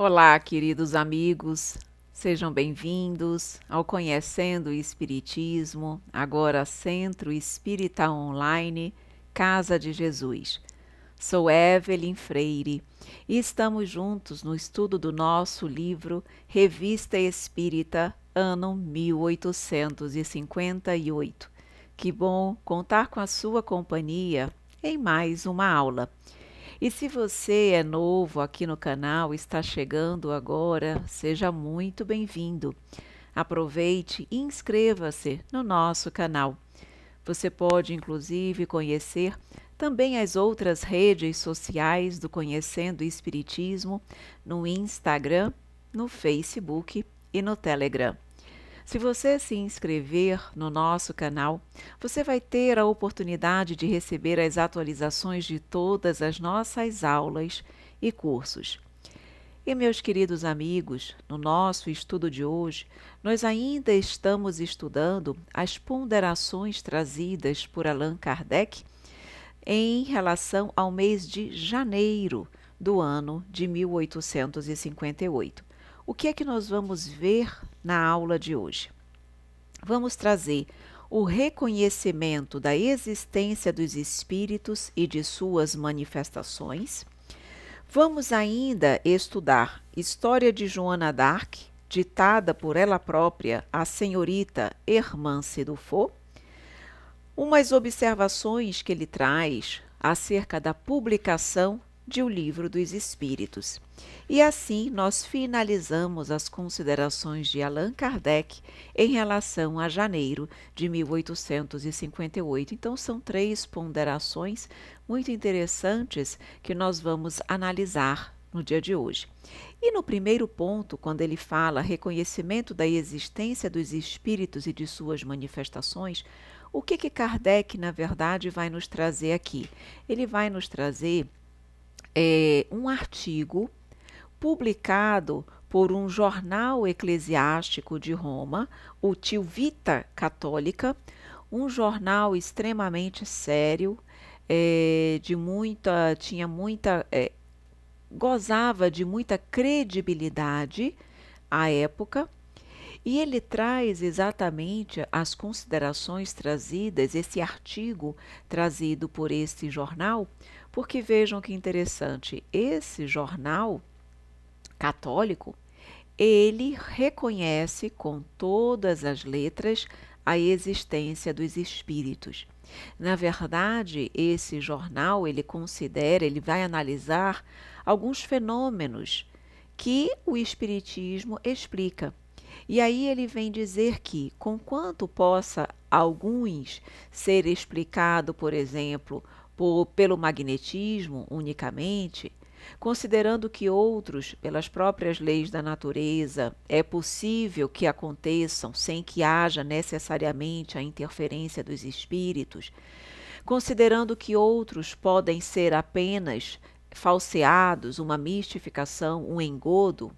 Olá, queridos amigos, sejam bem-vindos ao Conhecendo o Espiritismo, agora Centro Espírita Online, Casa de Jesus. Sou Evelyn Freire e estamos juntos no estudo do nosso livro Revista Espírita, ano 1858. Que bom contar com a sua companhia em mais uma aula. E se você é novo aqui no canal, está chegando agora, seja muito bem-vindo. Aproveite e inscreva-se no nosso canal. Você pode, inclusive, conhecer também as outras redes sociais do Conhecendo o Espiritismo no Instagram, no Facebook e no Telegram. Se você se inscrever no nosso canal, você vai ter a oportunidade de receber as atualizações de todas as nossas aulas e cursos. E, meus queridos amigos, no nosso estudo de hoje, nós ainda estamos estudando as ponderações trazidas por Allan Kardec em relação ao mês de janeiro do ano de 1858. O que é que nós vamos ver na aula de hoje? Vamos trazer o reconhecimento da existência dos espíritos e de suas manifestações. Vamos ainda estudar História de Joana d'Arc, ditada por ela própria, a senhorita Hermance Dufour. Umas observações que ele traz acerca da publicação de O Livro dos Espíritos. E assim nós finalizamos as considerações de Allan Kardec em relação a janeiro de 1858. Então são 3 ponderações muito interessantes que nós vamos analisar no dia de hoje. E no primeiro ponto, quando ele fala reconhecimento da existência dos espíritos e de suas manifestações, o que Kardec, na verdade, vai nos trazer aqui? Ele vai nos trazer um artigo publicado por um jornal eclesiástico de Roma, o Tio Vita Católica, um jornal extremamente sério, gozava de muita credibilidade à época. E ele traz exatamente as considerações trazidas, esse artigo trazido por esse jornal, porque vejam que interessante, esse jornal católico, ele reconhece com todas as letras a existência dos espíritos. Na verdade, esse jornal, ele vai analisar alguns fenômenos que o espiritismo explica. E aí ele vem dizer que, conquanto possa alguns ser explicado, por exemplo, pelo magnetismo unicamente, considerando que outros, pelas próprias leis da natureza, é possível que aconteçam sem que haja necessariamente a interferência dos espíritos, considerando que outros podem ser apenas falseados, uma mistificação, um engodo,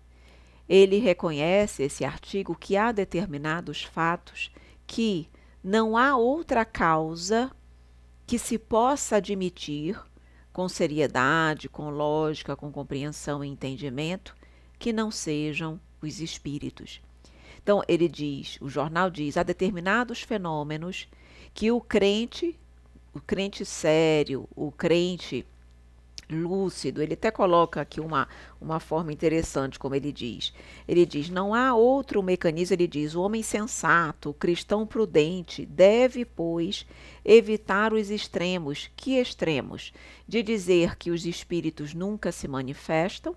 ele reconhece, esse artigo, que há determinados fatos que não há outra causa que se possa admitir com seriedade, com lógica, com compreensão e entendimento, que não sejam os espíritos. Então, ele diz, o jornal diz, há determinados fenômenos que o crente sério, o crente lúcido, ele até coloca aqui uma forma interessante, como ele diz. Ele diz, não há outro mecanismo, ele diz, o homem sensato, o cristão prudente, deve, pois, evitar os extremos. Que extremos? De dizer que os espíritos nunca se manifestam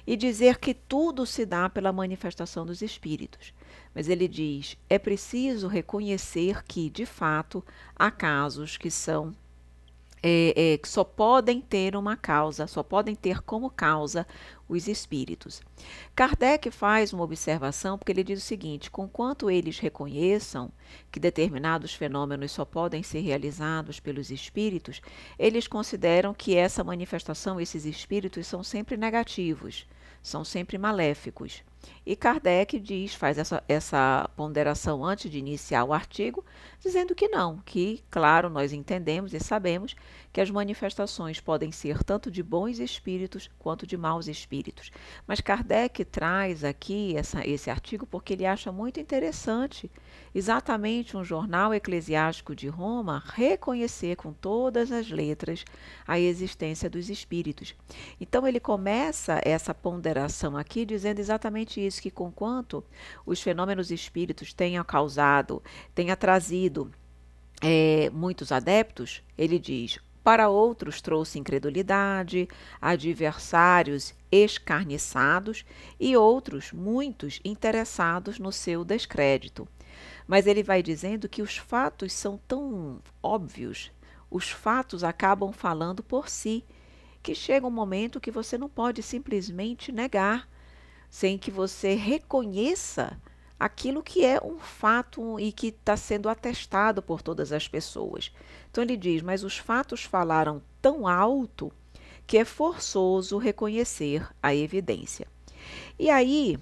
e dizer que tudo se dá pela manifestação dos espíritos. Mas ele diz, é preciso reconhecer que, de fato, há casos que são que só podem ter uma causa, só podem ter como causa os espíritos. Kardec faz uma observação porque ele diz o seguinte, conquanto eles reconheçam que determinados fenômenos só podem ser realizados pelos espíritos, eles consideram que essa manifestação, esses espíritos são sempre negativos, são sempre maléficos. E Kardec faz essa ponderação antes de iniciar o artigo, dizendo que não, que, claro, nós entendemos e sabemos que as manifestações podem ser tanto de bons espíritos quanto de maus espíritos. Mas Kardec traz aqui esse artigo porque ele acha muito interessante exatamente um jornal eclesiástico de Roma reconhecer com todas as letras a existência dos espíritos. Então ele começa essa ponderação aqui dizendo exatamente isso, que conquanto os fenômenos espíritos tenham trazido muitos adeptos, ele diz, para outros trouxe incredulidade, adversários escarniçados e outros, muitos, interessados no seu descrédito. Mas ele vai dizendo que os fatos são tão óbvios, os fatos acabam falando por si, que chega um momento que você não pode simplesmente negar, sem que você reconheça aquilo que é um fato e que está sendo atestado por todas as pessoas. Então ele diz, mas os fatos falaram tão alto que é forçoso reconhecer a evidência. E aí,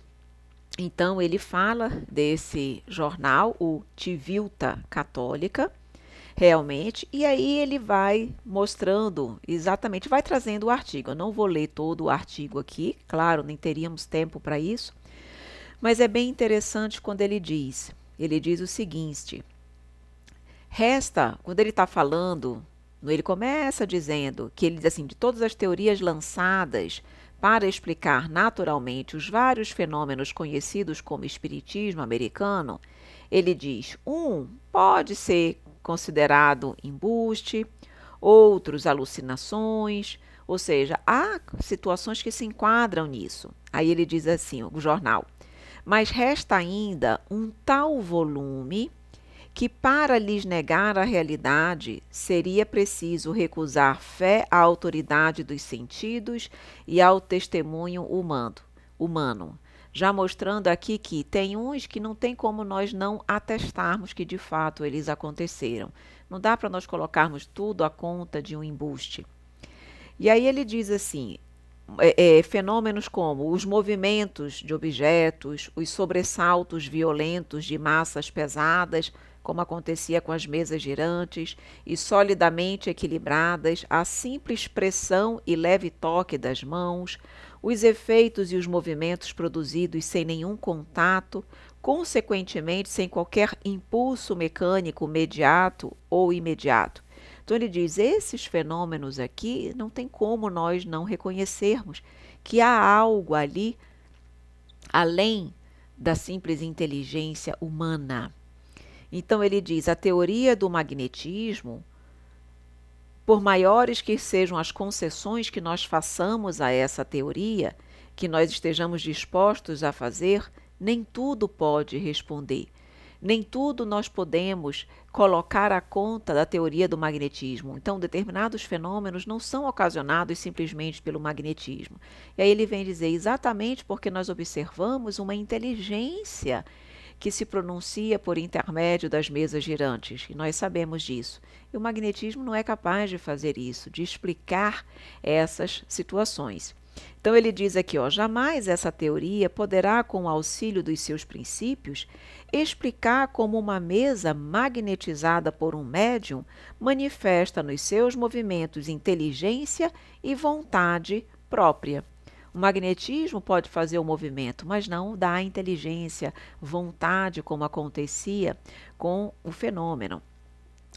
então, ele fala desse jornal, o Civiltà Católica, realmente, e aí ele vai mostrando exatamente, vai trazendo o artigo. Eu não vou ler todo o artigo aqui, claro, nem teríamos tempo para isso, mas é bem interessante quando ele diz o seguinte, quando ele está falando, ele começa dizendo que ele diz assim, de todas as teorias lançadas para explicar naturalmente os vários fenômenos conhecidos como espiritismo americano, ele diz, pode ser considerado embuste, outros alucinações, ou seja, há situações que se enquadram nisso. Aí ele diz assim, o jornal, mas resta ainda um tal volume que para lhes negar a realidade seria preciso recusar fé à autoridade dos sentidos e ao testemunho humano. Já mostrando aqui que tem uns que não tem como nós não atestarmos que de fato eles aconteceram. Não dá para nós colocarmos tudo à conta de um embuste. E aí ele diz assim, fenômenos como os movimentos de objetos, os sobressaltos violentos de massas pesadas, como acontecia com as mesas girantes, e solidamente equilibradas, a simples pressão e leve toque das mãos, os efeitos e os movimentos produzidos sem nenhum contato, consequentemente sem qualquer impulso mecânico mediato ou imediato. Então ele diz, esses fenômenos aqui não tem como nós não reconhecermos que há algo ali além da simples inteligência humana. Então ele diz, a teoria do magnetismo, por maiores que sejam as concessões que nós façamos a essa teoria, que nós estejamos dispostos a fazer, nem tudo pode responder. Nem tudo nós podemos colocar à conta da teoria do magnetismo. Então, determinados fenômenos não são ocasionados simplesmente pelo magnetismo. E aí ele vem dizer exatamente porque nós observamos uma inteligência que se pronuncia por intermédio das mesas girantes, e nós sabemos disso. E o magnetismo não é capaz de fazer isso, de explicar essas situações. Então ele diz aqui, jamais essa teoria poderá, com o auxílio dos seus princípios, explicar como uma mesa magnetizada por um médium manifesta nos seus movimentos inteligência e vontade própria. O magnetismo pode fazer o movimento, mas não dá inteligência, vontade, como acontecia com o fenômeno.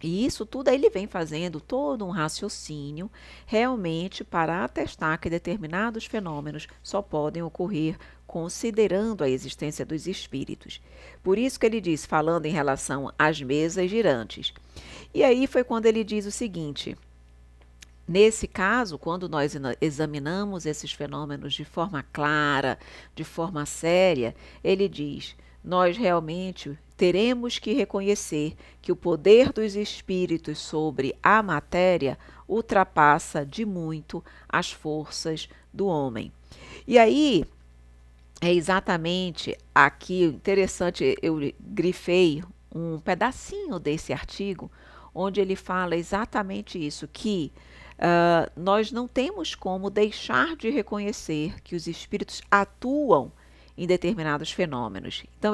E isso tudo aí ele vem fazendo todo um raciocínio realmente para atestar que determinados fenômenos só podem ocorrer considerando a existência dos espíritos. Por isso que ele diz, falando em relação às mesas girantes. E aí foi quando ele diz o seguinte, nesse caso, quando nós examinamos esses fenômenos de forma clara, de forma séria, ele diz, nós realmente teremos que reconhecer que o poder dos espíritos sobre a matéria ultrapassa de muito as forças do homem. E aí, é exatamente aqui, interessante, eu grifei um pedacinho desse artigo, onde ele fala exatamente isso, que nós não temos como deixar de reconhecer que os espíritos atuam em determinados fenômenos. Então,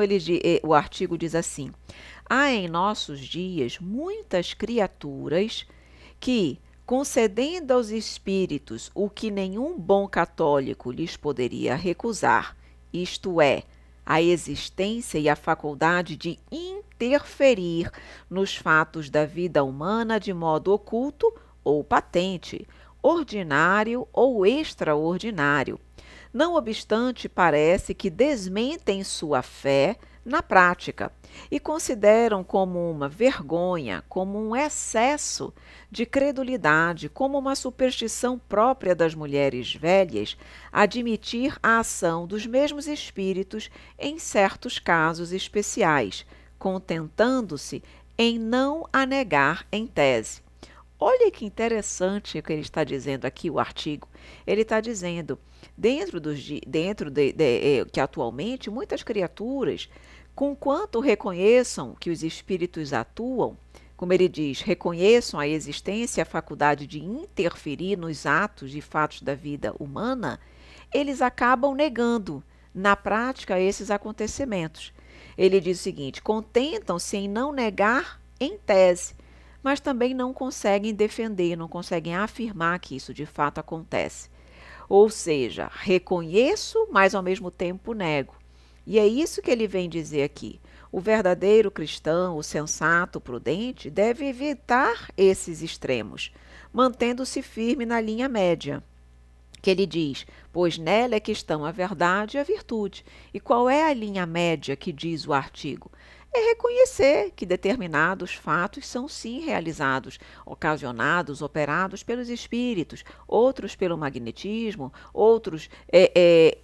o artigo diz assim: há em nossos dias muitas criaturas que, concedendo aos espíritos o que nenhum bom católico lhes poderia recusar, isto é, a existência e a faculdade de interferir nos fatos da vida humana de modo oculto ou patente, ordinário ou extraordinário. Não obstante, parece que desmentem sua fé na prática e consideram como uma vergonha, como um excesso de credulidade, como uma superstição própria das mulheres velhas, admitir a ação dos mesmos espíritos em certos casos especiais, contentando-se em não a negar em tese. Olha que interessante o que ele está dizendo aqui, o artigo. Ele está dizendo, que atualmente muitas criaturas, conquanto reconheçam que os espíritos atuam, como ele diz, reconheçam a existência e a faculdade de interferir nos atos e fatos da vida humana, eles acabam negando, na prática, esses acontecimentos. Ele diz o seguinte: contentam-se em não negar em tese, mas também não conseguem defender, não conseguem afirmar que isso de fato acontece. Ou seja, reconheço, mas ao mesmo tempo nego. E é isso que ele vem dizer aqui. O verdadeiro cristão, o sensato, o prudente, deve evitar esses extremos, mantendo-se firme na linha média, que ele diz, pois nela é que estão a verdade e a virtude. E qual é a linha média que diz o artigo? É reconhecer que determinados fatos são sim realizados, ocasionados, operados pelos espíritos, outros pelo magnetismo, outros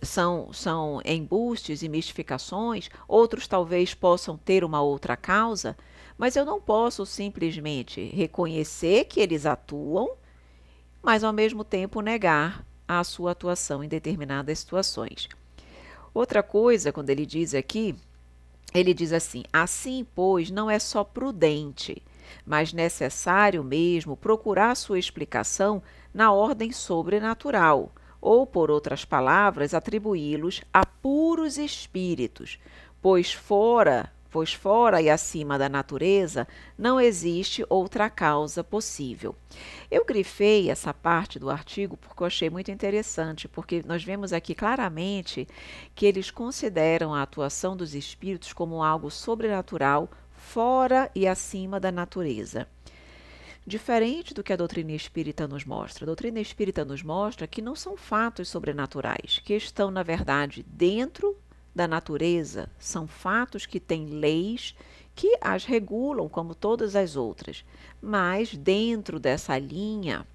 são embustes e mistificações, outros talvez possam ter uma outra causa, mas eu não posso simplesmente reconhecer que eles atuam, mas ao mesmo tempo negar a sua atuação em determinadas situações. Outra coisa, quando ele diz aqui, ele diz assim: assim, pois, não é só prudente, mas necessário mesmo procurar sua explicação na ordem sobrenatural, ou, por outras palavras, atribuí-los a puros espíritos, pois fora e acima da natureza não existe outra causa possível. Eu grifei essa parte do artigo porque eu achei muito interessante, porque nós vemos aqui claramente que eles consideram a atuação dos espíritos como algo sobrenatural, fora e acima da natureza. Diferente do que a doutrina espírita nos mostra. A doutrina espírita nos mostra que não são fatos sobrenaturais, que estão, na verdade, dentro da natureza, são fatos que têm leis que as regulam como todas as outras, mas dentro dessa linha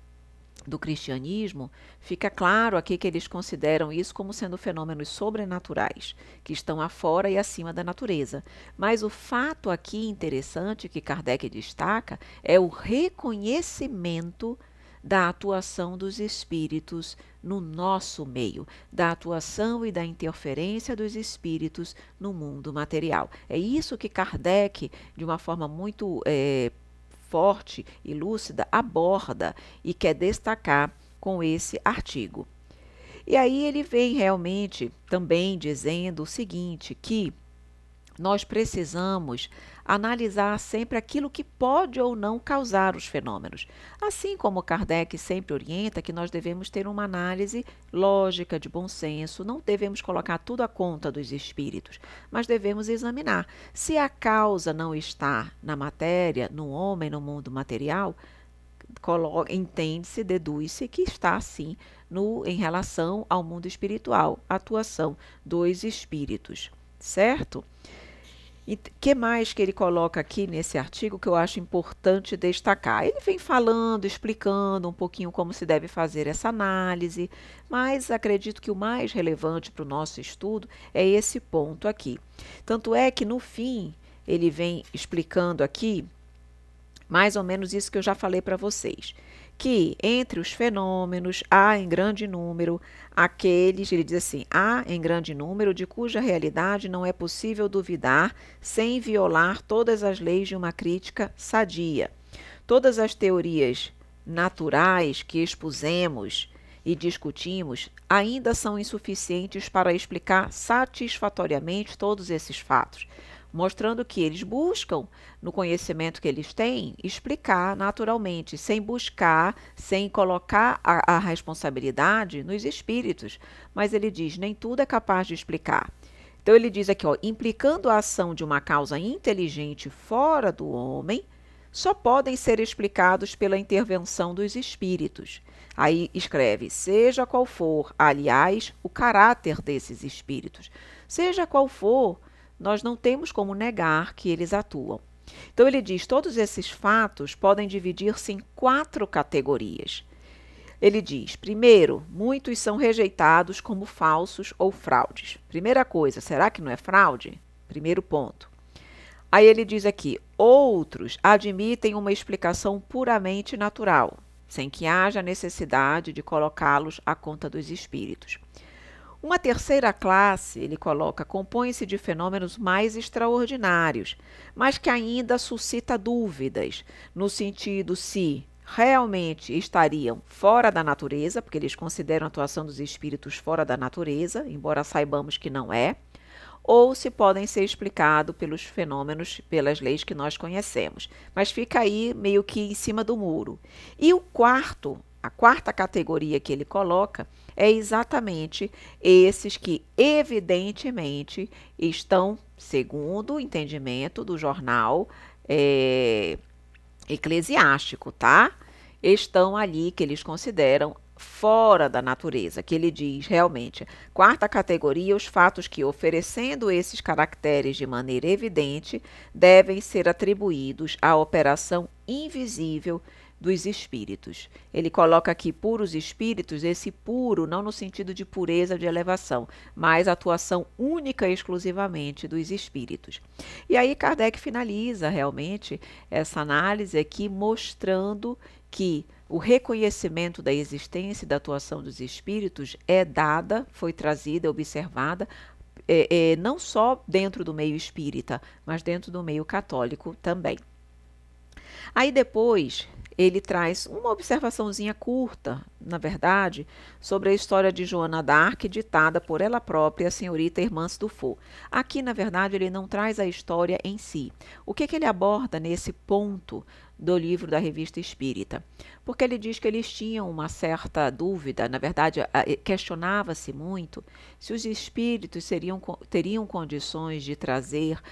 do cristianismo, fica claro aqui que eles consideram isso como sendo fenômenos sobrenaturais, que estão afora e acima da natureza. Mas o fato aqui interessante que Kardec destaca é o reconhecimento da atuação dos espíritos no nosso meio, da atuação e da interferência dos espíritos no mundo material. É isso que Kardec, de uma forma muito forte e lúcida, aborda e quer destacar com esse artigo. E aí ele vem realmente também dizendo o seguinte, que nós precisamos analisar sempre aquilo que pode ou não causar os fenômenos. Assim como Kardec sempre orienta que nós devemos ter uma análise lógica, de bom senso, não devemos colocar tudo à conta dos espíritos, mas devemos examinar. Se a causa não está na matéria, no homem, no mundo material, entende-se, deduz-se que está sim em relação ao mundo espiritual, a atuação dos espíritos, certo? E que mais que ele coloca aqui nesse artigo que eu acho importante destacar? Ele vem falando, explicando um pouquinho como se deve fazer essa análise, mas acredito que o mais relevante para o nosso estudo é esse ponto aqui. Tanto é que no fim ele vem explicando aqui mais ou menos isso que eu já falei para vocês, que entre os fenômenos há em grande número aqueles, ele diz assim, há em grande número de cuja realidade não é possível duvidar sem violar todas as leis de uma crítica sadia. Todas as teorias naturais que expusemos e discutimos ainda são insuficientes para explicar satisfatoriamente todos esses fatos, mostrando que eles buscam, no conhecimento que eles têm, explicar naturalmente, sem buscar, sem colocar a responsabilidade nos espíritos. Mas ele diz, nem tudo é capaz de explicar. Então ele diz aqui, ó, implicando a ação de uma causa inteligente fora do homem, só podem ser explicados pela intervenção dos espíritos. Aí escreve, seja qual for, aliás, o caráter desses espíritos. Seja qual for, nós não temos como negar que eles atuam. Então ele diz, todos esses fatos podem dividir-se em 4 categorias. Ele diz, primeiro, muitos são rejeitados como falsos ou fraudes. Primeira coisa, será que não é fraude? Primeiro ponto. Aí ele diz aqui, outros admitem uma explicação puramente natural, sem que haja necessidade de colocá-los à conta dos espíritos. Uma terceira classe, ele coloca, compõe-se de fenômenos mais extraordinários, mas que ainda suscita dúvidas, no sentido se realmente estariam fora da natureza, porque eles consideram a atuação dos espíritos fora da natureza, embora saibamos que não é, ou se podem ser explicados pelos fenômenos, pelas leis que nós conhecemos. Mas fica aí meio que em cima do muro. E a quarta categoria que ele coloca é exatamente esses que evidentemente estão, segundo o entendimento do jornal eclesiástico, tá? Estão ali que eles consideram fora da natureza, que ele diz realmente. Quarta categoria, os fatos que, oferecendo esses caracteres de maneira evidente, devem ser atribuídos à operação invisível dos espíritos. Ele coloca aqui puros espíritos, esse puro não no sentido de pureza de elevação, mas atuação única e exclusivamente dos espíritos. E aí Kardec finaliza realmente essa análise aqui mostrando que o reconhecimento da existência e da atuação dos espíritos é dada, foi trazida, observada, não só dentro do meio espírita, mas dentro do meio católico também. Aí depois ele traz uma observaçãozinha curta, na verdade, sobre a história de Joana d'Arc, ditada por ela própria, a senhorita Hermance Dufour. Aqui, na verdade, ele não traz a história em si. O que ele aborda nesse ponto do livro da Revista Espírita? Porque ele diz que eles tinham uma certa dúvida, na verdade, questionava-se muito se os espíritos teriam condições de trazer,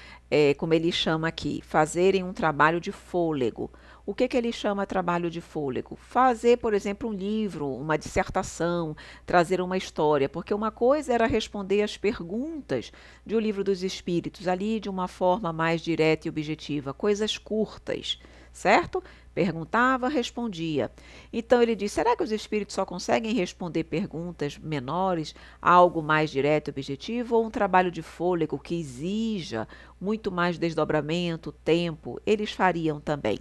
como ele chama aqui, fazerem um trabalho de fôlego. O que ele chama trabalho de fôlego? Fazer, por exemplo, um livro, uma dissertação, trazer uma história, porque uma coisa era responder às perguntas de O Livro dos Espíritos, ali de uma forma mais direta e objetiva, coisas curtas, certo? Perguntava, respondia. Então ele diz, será que os espíritos só conseguem responder perguntas menores, algo mais direto e objetivo, ou um trabalho de fôlego que exija muito mais desdobramento, tempo, eles fariam também?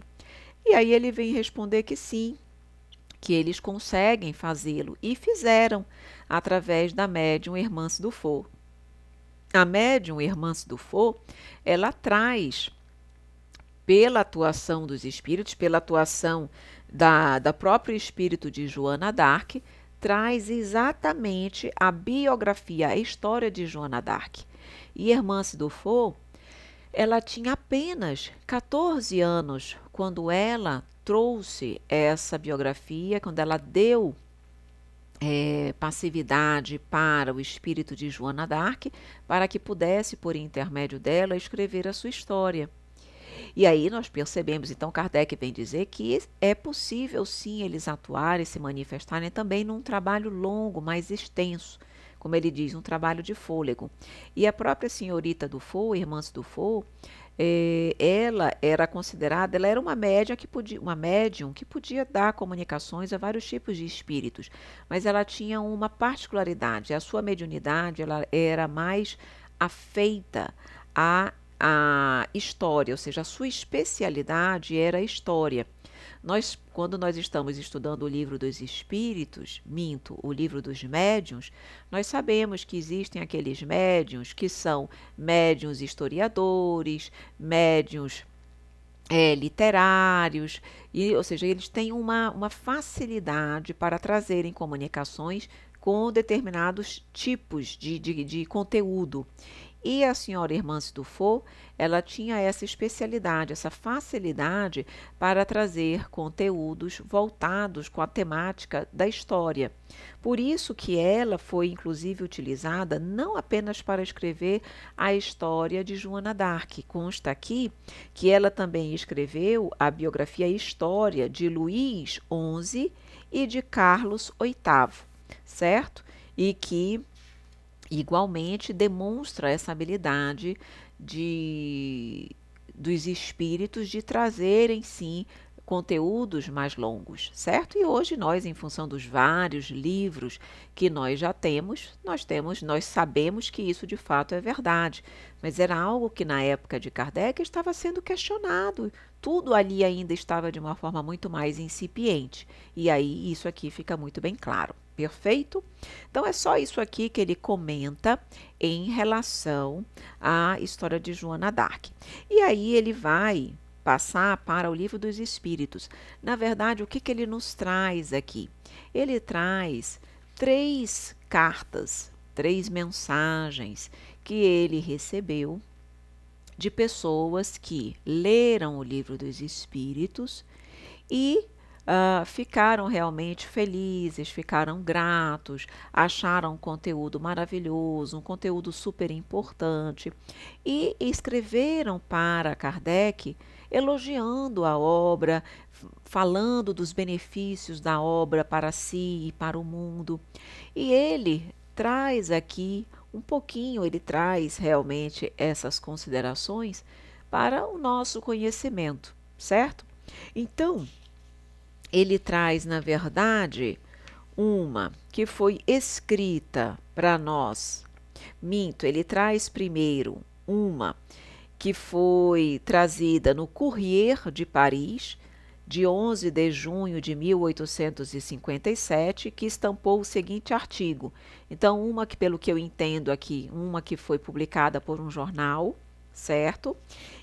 E aí ele vem responder que sim, que eles conseguem fazê-lo e fizeram através da médium Hermance Dufour. A médium Hermance Dufour, ela traz, pela atuação dos espíritos, pela atuação da próprio espírito de Joana d'Arc, traz exatamente a biografia, a história de Joana d'Arc. E Hermance Dufour, ela tinha apenas 14 anos quando ela trouxe essa biografia, quando ela deu passividade para o espírito de Joana d'Arc, para que pudesse, por intermédio dela, escrever a sua história. E aí nós percebemos, então Kardec vem dizer que é possível sim eles atuarem, se manifestarem também num trabalho longo, mais extenso, como ele diz, um trabalho de fôlego. E a própria senhorita Dufour, Hermance Dufour, ela era considerada, ela era uma médium que podia dar comunicações a vários tipos de espíritos, mas ela tinha uma particularidade, a sua mediunidade ela era mais afeita a história, ou seja, a sua especialidade era a história. Quando nós estamos estudando o livro dos espíritos, o livro dos médiuns, nós sabemos que existem aqueles médiuns que são médiuns historiadores, médiuns literários, ou seja, eles têm uma facilidade para trazerem comunicações com determinados tipos de conteúdo. E a senhora Hermance Dufour, ela tinha essa especialidade, essa facilidade para trazer conteúdos voltados com a temática da história. Por isso que ela foi inclusive utilizada não apenas para escrever a história de Joana d'Arc. Consta aqui que ela também escreveu a biografia e história de Luís XI e de Carlos VIII, certo? E que igualmente demonstra essa habilidade dos espíritos de trazerem, sim, conteúdos mais longos, certo? E hoje nós, em função dos vários livros que nós já temos, nós sabemos que isso de fato é verdade, mas era algo que na época de Kardec estava sendo questionado. Tudo ali ainda estava de uma forma muito mais incipiente. E aí isso aqui fica muito bem claro. Perfeito? Então é só isso aqui que ele comenta em relação à história de Joana d'Arc. E aí ele vai passar para o Livro dos Espíritos. Na verdade, o que ele nos traz aqui? Ele traz 3 cartas, 3 mensagens que ele recebeu de pessoas que leram o Livro dos Espíritos e ficaram realmente felizes, ficaram gratos, acharam um conteúdo maravilhoso, um conteúdo super importante e escreveram para Kardec elogiando a obra, falando dos benefícios da obra para si e para o mundo. E ele traz aqui um pouquinho, ele traz realmente essas considerações para o nosso conhecimento, certo? Então, ele traz, na verdade, uma que foi escrita para nós. Minto, ele traz primeiro uma que foi trazida no Courrier de Paris, de 11 de junho de 1857, que estampou o seguinte artigo. Então, uma que, pelo que eu entendo aqui, uma que foi publicada por um jornal, certo?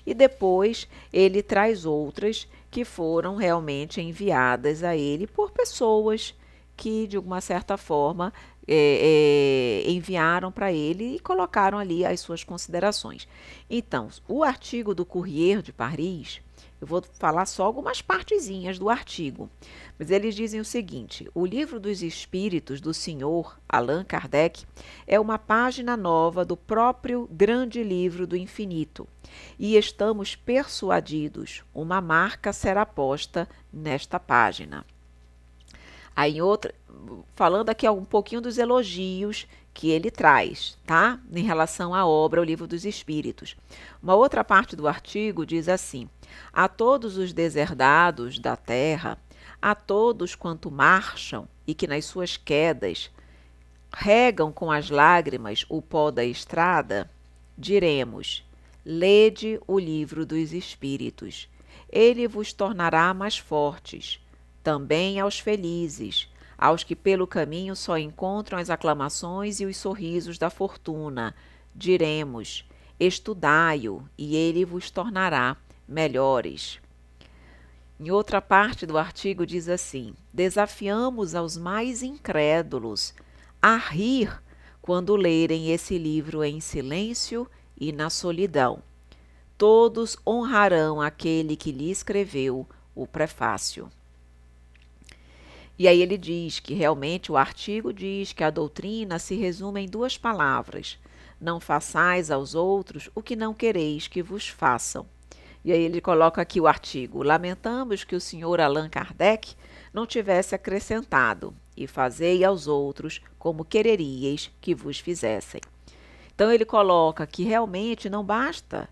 E depois ele traz outras que foram realmente enviadas a ele por pessoas que, de uma certa forma, enviaram para ele e colocaram ali as suas considerações. Então, o artigo do Courrier de Paris, eu vou falar só algumas partezinhas do artigo, mas eles dizem o seguinte: o Livro dos Espíritos do Senhor Allan Kardec é uma página nova do próprio grande livro do infinito, e estamos persuadidos, uma marca será posta nesta página. Aí outra, falando aqui um pouquinho dos elogios que ele traz, tá? Em relação à obra, o Livro dos Espíritos. Uma outra parte do artigo diz assim: a todos os deserdados da terra, a todos quanto marcham e que nas suas quedas regam com as lágrimas o pó da estrada, diremos: lede o Livro dos Espíritos. Ele vos tornará mais fortes. Também aos felizes, aos que pelo caminho só encontram as aclamações e os sorrisos da fortuna, diremos: estudai-o, e ele vos tornará melhores. Em outra parte do artigo diz assim: desafiamos aos mais incrédulos a rir quando lerem esse livro em silêncio e na solidão. Todos honrarão aquele que lhe escreveu o prefácio. E aí ele diz que realmente o artigo diz que a doutrina se resume em 2 palavras: não façais aos outros o que não quereis que vos façam. E aí ele coloca aqui o artigo: lamentamos que o senhor Allan Kardec não tivesse acrescentado: e fazei aos outros como quereríeis que vos fizessem. Então ele coloca que realmente não basta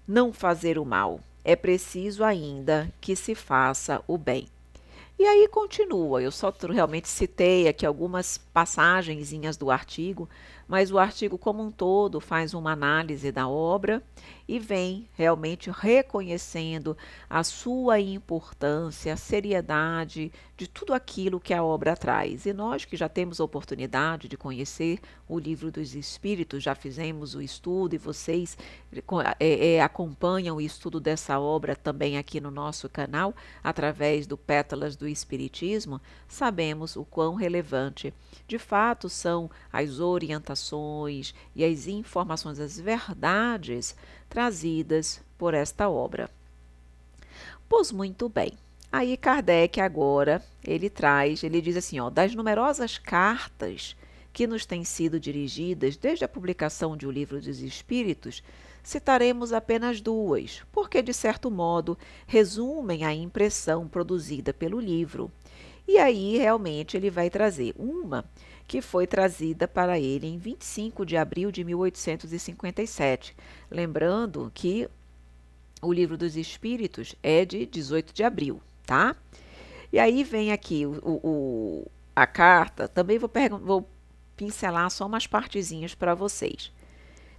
não fazer o mal, é preciso ainda que se faça o bem. E aí continua, eu só realmente citei aqui algumas passagenzinhas do artigo, mas o artigo como um todo faz uma análise da obra e vem realmente reconhecendo a sua importância, a seriedade de tudo aquilo que a obra traz. E nós que já temos a oportunidade de conhecer o Livro dos Espíritos, já fizemos o estudo e vocês acompanham o estudo dessa obra também aqui no nosso canal, através do Pétalas do Espiritismo, sabemos o quão relevante de fato são as orientações e as informações, as verdades trazidas por esta obra. Pois muito bem. Aí Kardec agora, ele diz assim, ó, das numerosas cartas que nos têm sido dirigidas desde a publicação de O Livro dos Espíritos, citaremos apenas duas, porque de certo modo resumem a impressão produzida pelo livro. E aí realmente ele vai trazer uma que foi trazida para ele em 25 de abril de 1857. Lembrando que o Livro dos Espíritos é de 18 de abril, tá? E aí vem aqui a carta, também vou pincelar só umas partezinhas para vocês.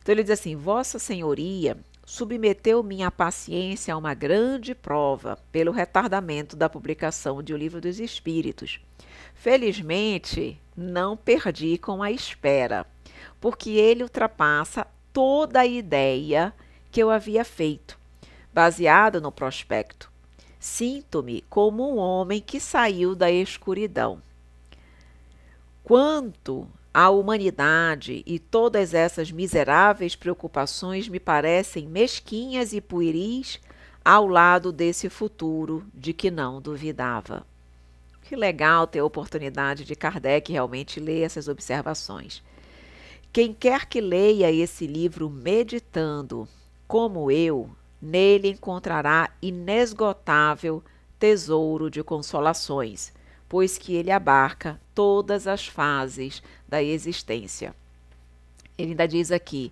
Então ele diz assim, Vossa Senhoria submeteu minha paciência a uma grande prova pelo retardamento da publicação de O Livro dos Espíritos. Felizmente, não perdi com a espera, porque ele ultrapassa toda a ideia que eu havia feito, baseado no prospecto. Sinto-me como um homem que saiu da escuridão. Quanto à humanidade e todas essas miseráveis preocupações me parecem mesquinhas e pueris ao lado desse futuro de que não duvidava. Que legal ter a oportunidade de Kardec realmente ler essas observações. Quem quer que leia esse livro meditando, como eu, nele encontrará inesgotável tesouro de consolações, pois que ele abarca todas as fases da existência. Ele ainda diz aqui,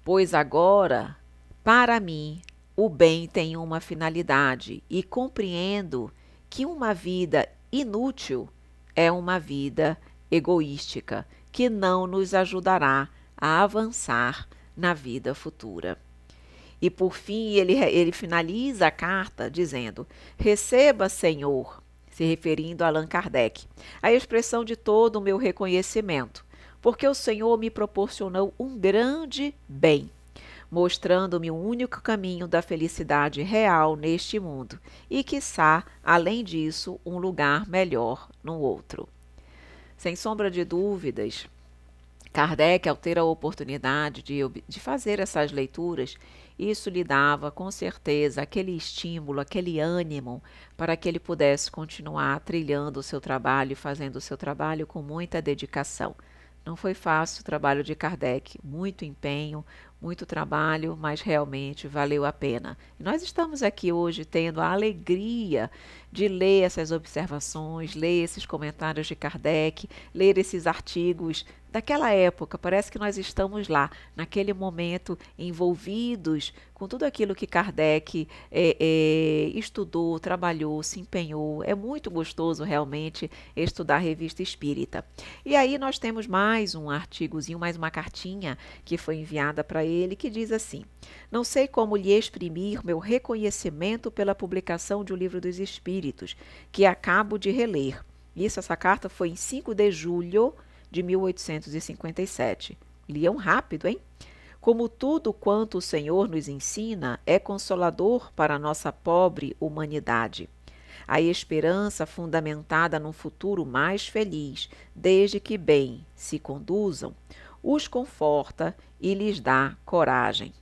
pois agora, para mim, o bem tem uma finalidade e compreendo que uma vida inútil é uma vida egoística, que não nos ajudará a avançar na vida futura. E por fim, ele finaliza a carta dizendo, receba, Senhor, se referindo a Allan Kardec, a expressão de todo o meu reconhecimento, porque o Senhor me proporcionou um grande bem, mostrando-me o único caminho da felicidade real neste mundo e, quiçá, além disso, um lugar melhor no outro. Sem sombra de dúvidas, Kardec, ao ter a oportunidade de fazer essas leituras, isso lhe dava, com certeza, aquele estímulo, aquele ânimo para que ele pudesse continuar trilhando o seu trabalho, fazendo o seu trabalho com muita dedicação. Não foi fácil o trabalho de Kardec, muito empenho, muito trabalho, mas realmente valeu a pena. E nós estamos aqui hoje tendo a alegria de ler essas observações, ler esses comentários de Kardec, ler esses artigos daquela época. Parece que nós estamos lá, naquele momento, envolvidos com tudo aquilo que Kardec estudou, trabalhou, se empenhou. É muito gostoso realmente estudar a Revista Espírita. E aí nós temos mais um artigozinho, mais uma cartinha que foi enviada para ele, que diz assim, não sei como lhe exprimir meu reconhecimento pela publicação de O Livro dos Espíritos, que acabo de reler. Essa carta foi em 5 de julho de 1857. Liam rápido, hein? Como tudo quanto o Senhor nos ensina é consolador para a nossa pobre humanidade. A esperança fundamentada num futuro mais feliz, desde que bem se conduzam, os conforta e lhes dá coragem.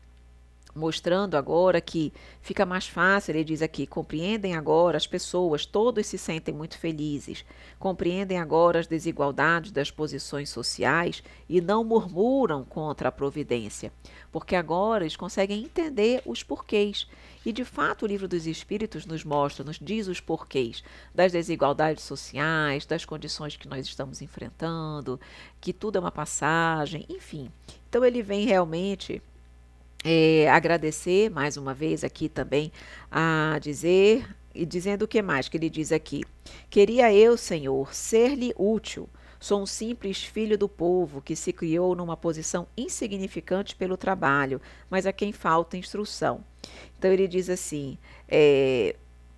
Mostrando agora que fica mais fácil, ele diz aqui, compreendem agora as pessoas, todos se sentem muito felizes, compreendem agora as desigualdades das posições sociais e não murmuram contra a providência, porque agora eles conseguem entender os porquês. E de fato o Livro dos Espíritos nos mostra, nos diz os porquês das desigualdades sociais, das condições que nós estamos enfrentando, que tudo é uma passagem, enfim. Então ele vem realmente agradecer mais uma vez aqui também a dizer, e dizendo o que mais que ele diz aqui. Queria eu, Senhor, ser-lhe útil, Sou um simples filho do povo que se criou numa posição insignificante pelo trabalho, mas a quem falta instrução. Então ele diz assim,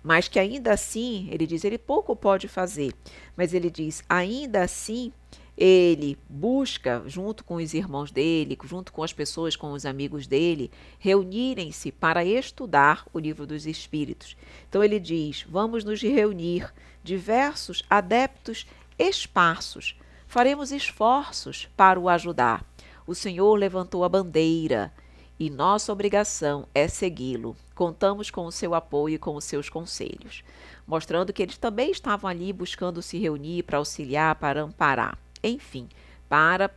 mas que ainda assim, ele diz, ele pouco pode fazer, mas ele diz, ainda assim, ele busca, junto com os irmãos dele, junto com as pessoas, com os amigos dele, reunirem-se para estudar o livro dos Espíritos. Então ele diz, vamos nos reunir, diversos adeptos esparsos, faremos esforços para o ajudar. O Senhor levantou a bandeira e nossa obrigação é segui-lo. Contamos com o seu apoio e com os seus conselhos, mostrando que eles também estavam ali buscando se reunir para auxiliar, para amparar, enfim, para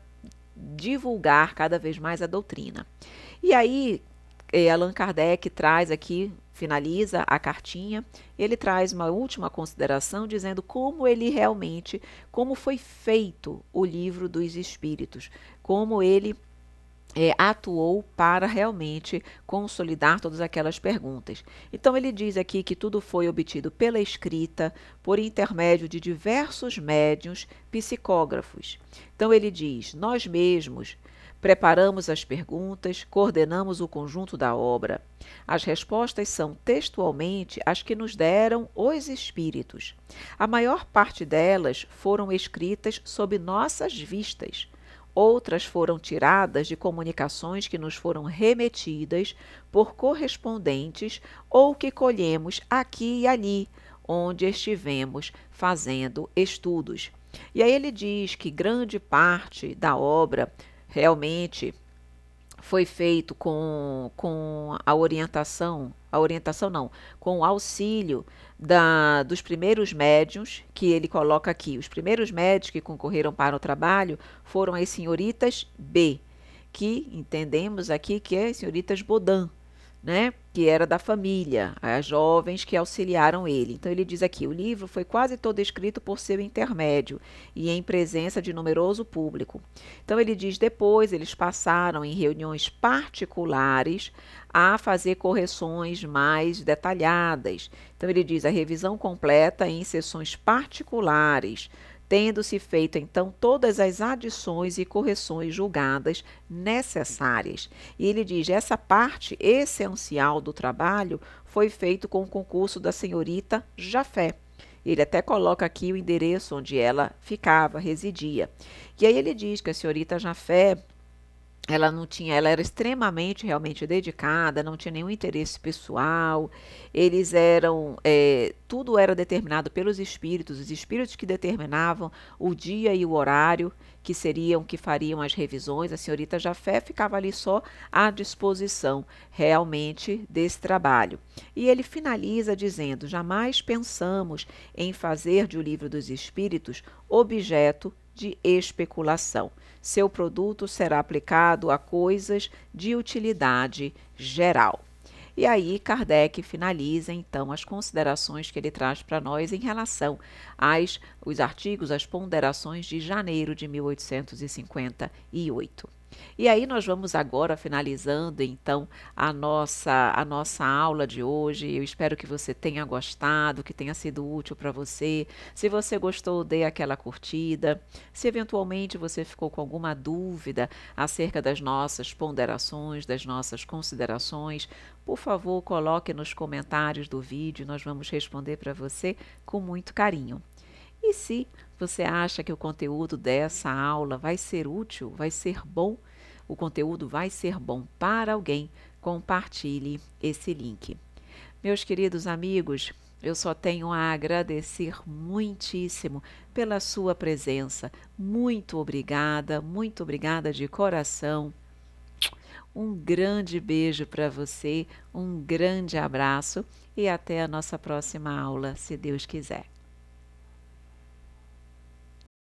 divulgar cada vez mais a doutrina. E aí, Allan Kardec traz aqui, finaliza a cartinha, ele traz uma última consideração dizendo como ele realmente, como foi feito o livro dos Espíritos, como ele atuou para realmente consolidar todas aquelas perguntas. Então ele diz aqui que tudo foi obtido pela escrita, por intermédio de diversos médiuns psicógrafos. Então ele diz, nós mesmos preparamos as perguntas, coordenamos o conjunto da obra. As respostas são textualmente as que nos deram os espíritos. A maior parte delas foram escritas sob nossas vistas. Outras foram tiradas de comunicações que nos foram remetidas por correspondentes ou que colhemos aqui e ali, onde estivemos fazendo estudos. E aí ele diz que grande parte da obra realmente foi feito com a orientação não, com o auxílio dos primeiros médiuns, que ele coloca aqui. Os primeiros médiuns que concorreram para o trabalho foram as senhoritas B, que entendemos aqui que é as senhoritas Bodin, né? Que era da família, as jovens que auxiliaram ele. Então ele diz aqui, o livro foi quase todo escrito por seu intermédio e em presença de numeroso público. Então ele diz, depois eles passaram em reuniões particulares a fazer correções mais detalhadas. Então ele diz, a revisão completa em sessões particulares, tendo-se feito então todas as adições e correções julgadas necessárias. E ele diz, essa parte essencial do trabalho foi feito com o concurso da senhorita Jafé. Ele até coloca aqui o endereço onde ela ficava, residia. E aí ele diz que a senhorita Jafé, ela era extremamente realmente dedicada, não tinha nenhum interesse pessoal, eles eram, tudo era determinado pelos espíritos, os espíritos que determinavam o dia e o horário que fariam as revisões. A senhorita Jafé ficava ali só à disposição realmente desse trabalho. E ele finaliza dizendo, jamais pensamos em fazer de O Livro dos Espíritos objeto de especulação. Seu produto será aplicado a coisas de utilidade geral. E aí Kardec finaliza então as considerações que ele traz para nós em relação aos artigos, as ponderações de janeiro de 1858. E aí nós vamos agora finalizando então a nossa aula de hoje. Eu espero que você tenha gostado, que tenha sido útil para você. Se você gostou, dê aquela curtida. Se eventualmente você ficou com alguma dúvida acerca das nossas ponderações, das nossas considerações, por favor, coloque nos comentários do vídeo, nós vamos responder para você com muito carinho. E se você acha que o conteúdo dessa aula vai ser útil, vai ser bom, o conteúdo vai ser bom para alguém, compartilhe esse link. Meus queridos amigos, eu só tenho a agradecer muitíssimo pela sua presença. Muito obrigada de coração. Um grande beijo para você, um grande abraço e até a nossa próxima aula, se Deus quiser.